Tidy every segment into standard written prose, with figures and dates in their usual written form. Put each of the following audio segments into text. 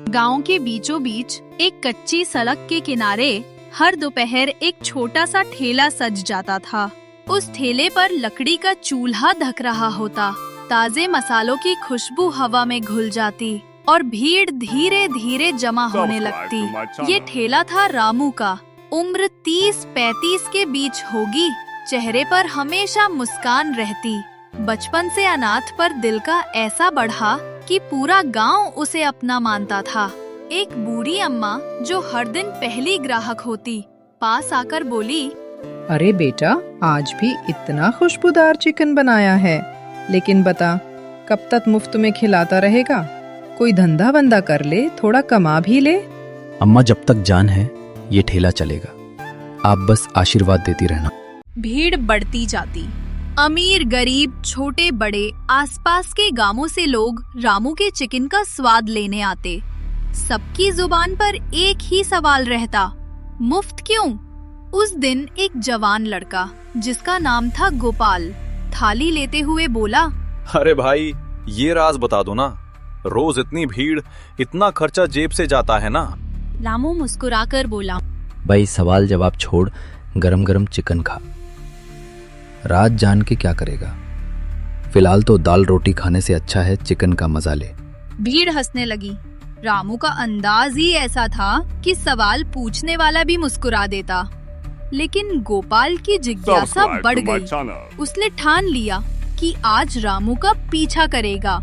गांव के बीचों बीच एक कच्ची सड़क के किनारे हर दोपहर एक छोटा सा ठेला सज जाता था। उस ठेले पर लकड़ी का चूल्हा धक रहा होता, ताजे मसालों की खुशबू हवा में घुल जाती और भीड़ धीरे धीरे जमा होने लगती। ये ठेला था रामू का। उम्र 30-35 के बीच होगी। चेहरे पर हमेशा मुस्कान रहती। बचपन से अनाथ पर दिल का ऐसा बढ़ा कि पूरा गांव उसे अपना मानता था। एक बूढ़ी अम्मा जो हर दिन पहली ग्राहक होती, पास आकर बोली, अरे बेटा, आज भी इतना खुशबूदार चिकन बनाया है, लेकिन बता कब तक मुफ्त में खिलाता रहेगा? कोई धंधा बंदा कर ले, थोड़ा कमा भी ले। अम्मा, जब तक जान है ये ठेला चलेगा। आप बस आशीर्वाद देती रहना। भीड़ बढ़ती जाती। अमीर गरीब छोटे बड़े आसपास के गांवों से लोग रामू के चिकन का स्वाद लेने आते। सबकी जुबान पर एक ही सवाल रहता, मुफ्त क्यों? उस दिन एक जवान लड़का जिसका नाम था गोपाल थाली लेते हुए बोला, अरे भाई, ये राज बता दो ना, रोज इतनी भीड़, इतना खर्चा जेब से जाता है ना। रामू मुस्कुराकर बोला, भाई सवाल जवाब छोड़, गरम गरम चिकन खा। रात जान के क्या करेगा? फिलहाल तो दाल रोटी खाने से अच्छा है चिकन का मजा ले। भीड़ हंसने लगी। रामू का अंदाज ही ऐसा था कि सवाल पूछने वाला भी मुस्कुरा देता। लेकिन गोपाल की जिज्ञासा बढ़ गई। उसने ठान लिया कि आज रामू का पीछा करेगा।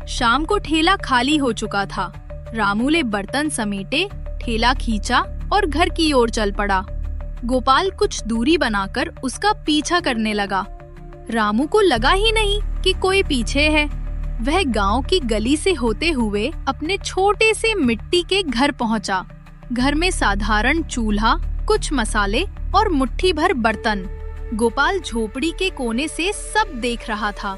शाम को ठेला खाली हो चुका था। रामू ने बर्तन समेटे, ठेला खींचा और घर की ओर चल पड़ा। गोपाल कुछ दूरी बनाकर उसका पीछा करने लगा। रामू को लगा ही नहीं कि कोई पीछे है। वह गांव की गली से होते हुए अपने छोटे से मिट्टी के घर पहुंचा। घर में साधारण चूल्हा, कुछ मसाले और मुट्ठी भर बर्तन। गोपाल झोपड़ी के कोने से सब देख रहा था।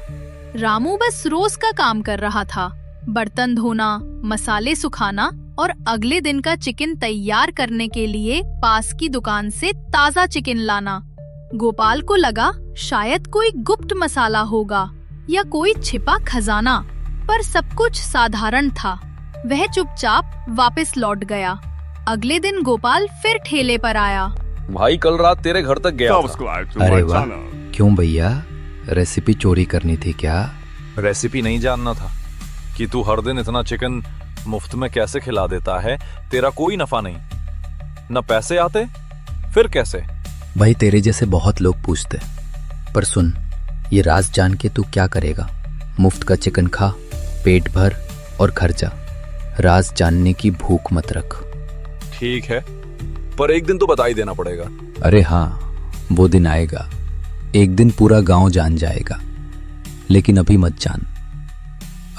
रामू बस रोज का काम कर रहा था, बर्तन धोना, मसाले सुखाना और अगले दिन का चिकन तैयार करने के लिए पास की दुकान से ताजा चिकन लाना। गोपाल को लगा शायद कोई गुप्त मसाला होगा या कोई छिपा खजाना, पर सब कुछ साधारण था। वह चुपचाप वापस लौट गया। अगले दिन गोपाल फिर ठेले पर आया। भाई, कल रात तेरे घर तक गया था। अरे वाह, क्यों भैया, रेसिपी चोरी करनी थी क्या? रेसिपी नहीं जानना था कि तू हर दिन इतना चिकन मुफ्त में कैसे खिला देता है। तेरा कोई नफा नहीं, न पैसे आते, फिर कैसे? भाई, तेरे जैसे बहुत लोग पूछते, पर सुन, ये राज जान के तू क्या करेगा? मुफ्त का चिकन खा, पेट भर और घर जा। राज जानने की भूख मत रख। ठीक है, पर एक दिन तो बता ही देना पड़ेगा। अरे हाँ, वो दिन आएगा। एक दिन पूरा गांव जान जाएगा, लेकिन अभी मत जान।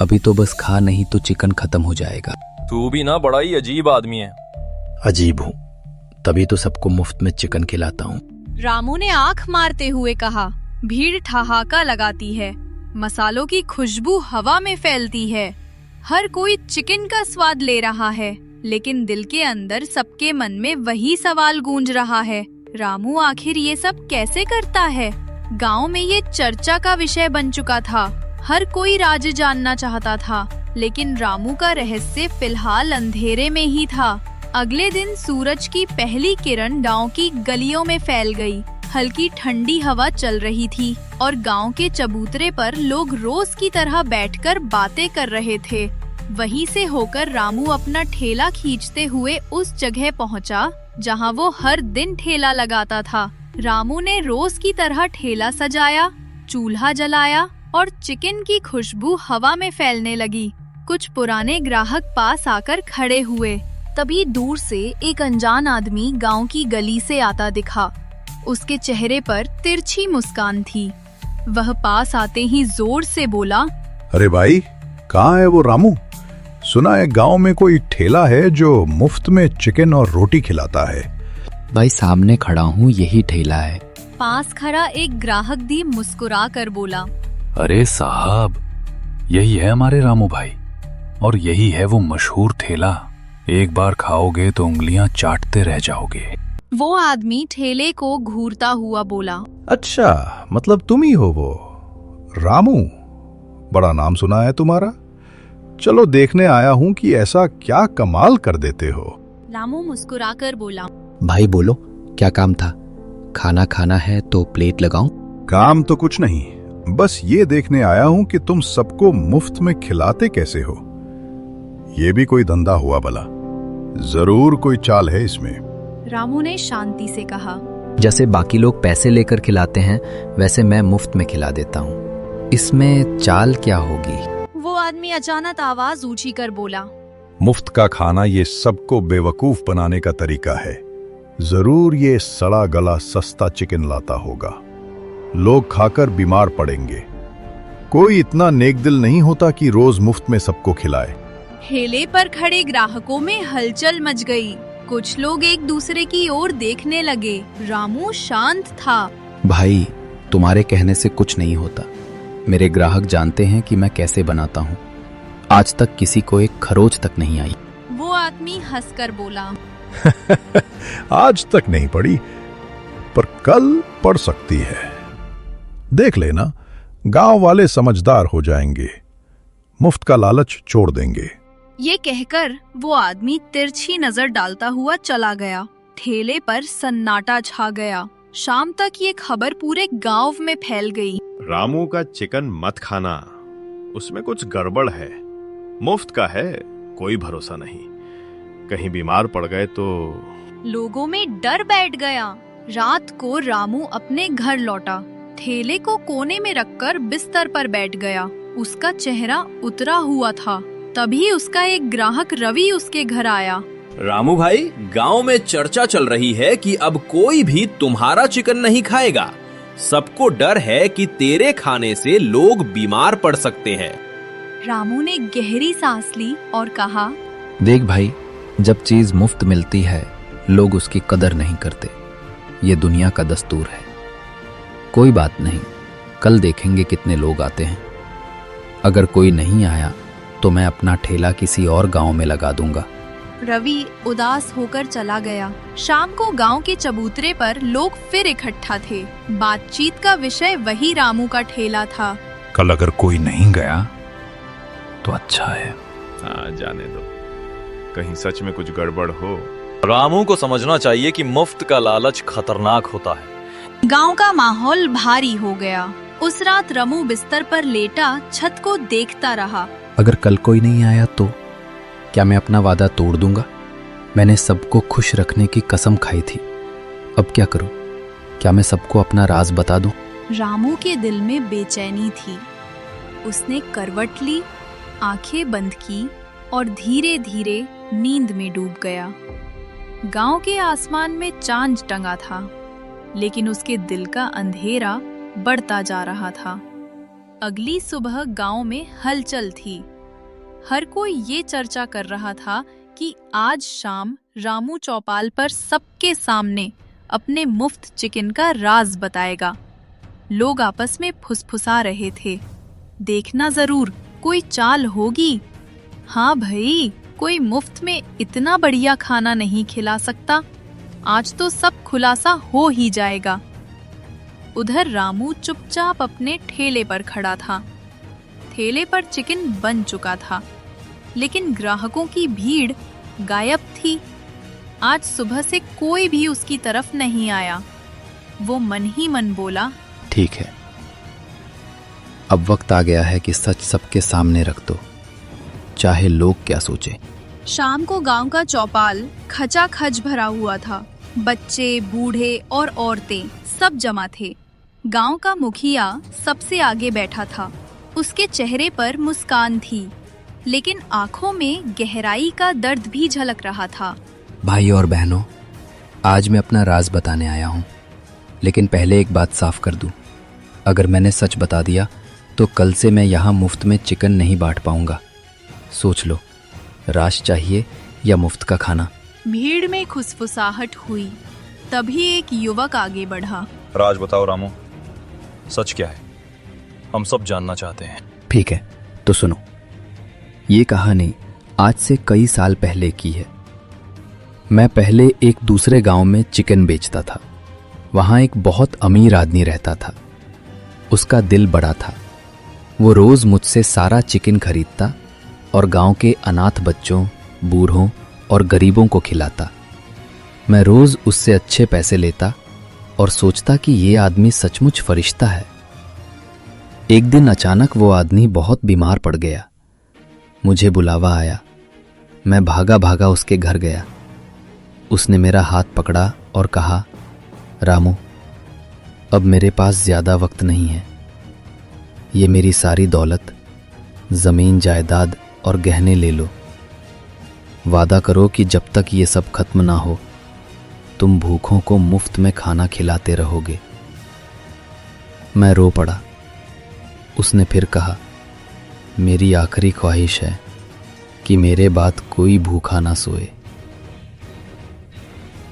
अभी तो बस खा, नहीं तो चिकन खत्म हो जाएगा। तू भी ना बड़ा ही अजीब आदमी है। अजीब हूँ, तभी तो सबको मुफ्त में चिकन खिलाता हूँ। रामू ने आंख मारते हुए कहा, भीड़ ठहाका लगाती है, मसालों की खुशबू हवा में फैलती है, हर कोई चिकन का स्वाद ले रहा है, लेकिन दिल के अंदर सबके मन में वही सवाल गूंज रहा है, रामू आखिर ये सब कैसे करता है? गांव में ये चर्चा का विषय बन चुका था। हर कोई राज जानना चाहता था, लेकिन रामू का रहस्य फिलहाल अंधेरे में ही था। अगले दिन सूरज की पहली किरण गांव की गलियों में फैल गई। हल्की ठंडी हवा चल रही थी और गांव के चबूतरे पर लोग रोज की तरह बैठकर बातें कर रहे थे। वहीं से होकर रामू अपना ठेला खींचते हुए उस जगह पहुंचा जहां वो हर दिन ठेला लगाता था। रामू ने रोज की तरह ठेला सजाया, चूल्हा जलाया और चिकन की खुशबू हवा में फैलने लगी। कुछ पुराने ग्राहक पास आकर खड़े हुए। तभी दूर से एक अनजान आदमी गांव की गली से आता दिखा। उसके चेहरे पर तिरछी मुस्कान थी। वह पास आते ही जोर से बोला, अरे भाई, कहाँ है वो रामू? सुना है गांव में कोई ठेला है जो मुफ्त में चिकन और रोटी खिलाता है। भाई, सामने खड़ा हूँ, यही ठेला है। पास खड़ा एक ग्राहक भी मुस्कुरा कर बोला, अरे साहब, यही है हमारे रामू भाई, और यही है वो मशहूर ठेला। एक बार खाओगे तो उंगलियां चाटते रह जाओगे। वो आदमी ठेले को घूरता हुआ बोला, अच्छा, मतलब तुम ही हो वो रामू? बड़ा नाम सुना है तुम्हारा। चलो देखने आया हूं कि ऐसा क्या कमाल कर देते हो। रामू मुस्कुराकर बोला। भाई बोलो, क्या काम था? खाना खाना है तो प्लेट लगाऊं? काम तो कुछ नहीं, बस ये देखने आया हूं कि तुम सबको मुफ्त में खिलाते कैसे हो। ये भी कोई धंधा हुआ भला? जरूर कोई चाल है इसमें। रामू ने शांति से कहा। जैसे बाकी लोग पैसे लेकर खिलाते हैं वैसे मैं मुफ्त में खिला देता हूँ। इसमें चाल क्या होगी? वो आदमी अचानक आवाज ऊंची कर बोला। मुफ्त का खाना ये सबको बेवकूफ बनाने का तरीका है। जरूर ये सड़ा गला सस्ता चिकन लाता होगा। लोग खाकर बीमार पड़ेंगे। कोई इतना नेकदिल नहीं होता कि रोज मुफ्त में सबको खिलाए। ठेले पर खड़े ग्राहकों में हलचल मच गई। कुछ लोग एक दूसरे की ओर देखने लगे। रामू शांत था। भाई, तुम्हारे कहने से कुछ नहीं होता। मेरे ग्राहक जानते हैं कि मैं कैसे बनाता हूँ। आज तक किसी को एक खरोच तक नहीं आई। वो आदमी हंसकर बोला। आज तक नहीं पड़ी, पर कल पड़ सकती है। देख लेना, गांव वाले समझदार हो जाएंगे, मुफ्त का लालच छोड़ देंगे। ये कहकर वो आदमी तिरछी नजर डालता हुआ चला गया। ठेले पर सन्नाटा छा गया। शाम तक ये खबर पूरे गांव में फैल गई। रामू का चिकन मत खाना, उसमें कुछ गड़बड़ है। मुफ्त का है, कोई भरोसा नहीं, कहीं बीमार पड़ गए तो। लोगों में डर बैठ गया। रात को रामू अपने घर लौटा। ठेले को कोने में रखकर बिस्तर पर बैठ गया। उसका चेहरा उतरा हुआ था। तभी उसका एक ग्राहक रवि उसके घर आया। रामू भाई, गांव में चर्चा चल रही है कि अब कोई भी तुम्हारा चिकन नहीं खाएगा। सबको डर है कि तेरे खाने से लोग बीमार पड़ सकते हैं। रामू ने गहरी सांस ली और कहा, देख भाई, जब चीज मुफ्त मिलती है लोग उसकी कदर नहीं करते। ये दुनिया का दस्तूर है। कोई बात नहीं, कल देखेंगे कितने लोग आते हैं। अगर कोई नहीं आया तो मैं अपना ठेला किसी और गांव में लगा दूंगा। रवि उदास होकर चला गया। शाम को गांव के चबूतरे पर लोग फिर इकट्ठा थे। बातचीत का विषय वही रामू का ठेला था। कल अगर कोई नहीं गया तो अच्छा है। हाँ, जाने दो, कहीं सच में कुछ गड़बड़ हो। रामू को समझना चाहिए कि मुफ्त का लालच खतरनाक होता है। गांव का माहौल भारी हो गया। उस रात रामू बिस्तर पर लेटा छत को देखता रहा। अगर कल कोई नहीं आया तो क्या मैं अपना वादा तोड़ दूंगा? मैंने सबको खुश रखने की कसम खाई थी। अब क्या करूं? क्या मैं सबको अपना राज बता दूं? रामू के दिल में बेचैनी थी। उसने करवट ली, आंखें बंद की और धीरे धीरे नींद में डूब गया। गांव के आसमान में चांद टंगा था, लेकिन उसके दिल का अंधेरा बढ़ता जा रहा था। अगली सुबह गांव में हलचल थी। हर कोई ये चर्चा कर रहा था कि आज शाम रामू चौपाल पर सबके सामने अपने मुफ्त चिकन का राज बताएगा। लोग आपस में फुसफुसा रहे थे, देखना जरूर कोई चाल होगी। हाँ भाई, कोई मुफ्त में इतना बढ़िया खाना नहीं खिला सकता। आज तो सब खुलासा हो ही जाएगा। उधर रामू चुपचाप अपने ठेले पर खड़ा था। ठेले पर चिकन बन चुका था, लेकिन ग्राहकों की भीड़ गायब थी। आज सुबह से कोई भी उसकी तरफ नहीं आया। वो मन ही मन बोला, ठीक है, अब वक्त आ गया है कि सच सबके सामने रख दो, चाहे लोग क्या सोचे। शाम को गांव का चौपाल खचाखच भरा हुआ था। बच्चे, बूढ़े और औरतें सब जमा थे। गांव का मुखिया सबसे आगे बैठा था। उसके चेहरे पर मुस्कान थी, लेकिन आंखों में गहराई का दर्द भी झलक रहा था। भाई और बहनों, आज मैं अपना राज बताने आया हूँ, लेकिन पहले एक बात साफ कर दूं। अगर मैंने सच बता दिया तो कल से मैं यहाँ मुफ्त में चिकन नहीं बांट पाऊंगा। सोच लो, राज चाहिए या मुफ्त का खाना? भीड़ में खुसफुसाहट हुई। तभी एक युवक आगे बढ़ा। राज बताओ रामू, सच क्या है? हम सब जानना चाहते हैं। ठीक है, तो सुनो। ये कहानी आज से कई साल पहले की है। मैं पहले एक दूसरे गांव में चिकन बेचता था। वहां एक बहुत अमीर आदमी रहता था। उसका दिल बड़ा था। वो रोज मुझसे सारा चिकन खरीदता और गांव के अनाथ बच्चों, बूढ़ों और गरीबों को खिलाता। मैं रोज उससे अच्छे पैसे लेता और सोचता कि ये आदमी सचमुच फरिश्ता है। एक दिन अचानक वो आदमी बहुत बीमार पड़ गया। मुझे बुलावा आया। मैं भागा भागा उसके घर गया। उसने मेरा हाथ पकड़ा और कहा, रामू, अब मेरे पास ज्यादा वक्त नहीं है। ये मेरी सारी दौलत, जमीन जायदाद और गहने ले लो। वादा करो कि जब तक ये सब खत्म ना हो तुम भूखों को मुफ्त में खाना खिलाते रहोगे। मैं रो पड़ा। उसने फिर कहा, मेरी आखिरी ख्वाहिश है कि मेरे बाद कोई भूखा ना सोए।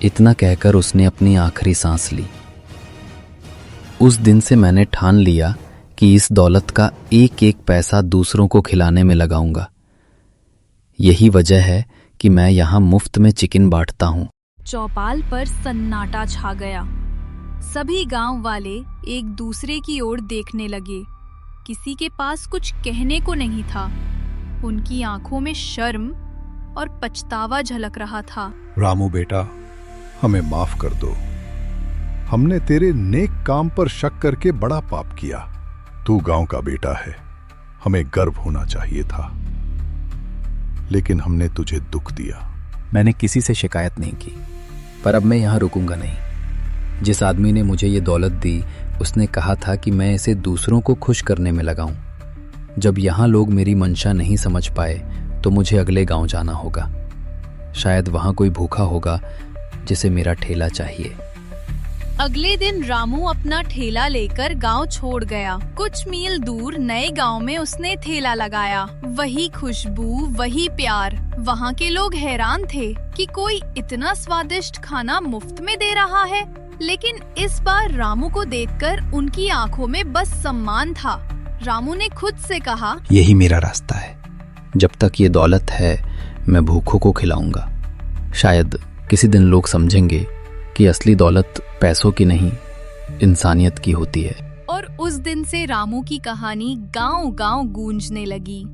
इतना कहकर उसने अपनी आखिरी सांस ली। उस दिन से मैंने ठान लिया कि इस दौलत का एक एक पैसा दूसरों को खिलाने में लगाऊंगा। यही वजह है कि मैं यहां मुफ्त में चिकन बांटता हूं। चौपाल पर सन्नाटा छा गया। सभी गांव वाले एक दूसरे की ओर देखने लगे। किसी के पास कुछ कहने को नहीं था। उनकी आंखों में शर्म और पछतावा झलक रहा था। रामू बेटा, हमें माफ कर दो। हमने तेरे नेक काम पर शक करके बड़ा पाप किया। तू गांव का बेटा है, हमें गर्व होना चाहिए था, लेकिन हमने तुझे दुख दिया। मैंने किसी से शिकायत नहीं की, पर अब मैं यहाँ रुकूंगा नहीं। जिस आदमी ने मुझे ये दौलत दी उसने कहा था कि मैं इसे दूसरों को खुश करने में लगाऊं। जब यहाँ लोग मेरी मंशा नहीं समझ पाए तो मुझे अगले गांव जाना होगा। शायद वहाँ कोई भूखा होगा जिसे मेरा ठेला चाहिए। अगले दिन रामू अपना ठेला लेकर गांव छोड़ गया। कुछ मील दूर नए गांव में उसने ठेला लगाया। वही खुशबू, वही प्यार। वहाँ के लोग हैरान थे कि कोई इतना स्वादिष्ट खाना मुफ्त में दे रहा है। लेकिन इस बार रामू को देखकर उनकी आंखों में बस सम्मान था। रामू ने खुद से कहा, यही मेरा रास्ता है। जब तक ये दौलत है मैं भूखों को खिलाऊंगा। शायद किसी दिन लोग समझेंगे कि असली दौलत पैसों की नहीं, इंसानियत की होती है। और उस दिन से रामू की कहानी गांव-गांव गूंजने लगी।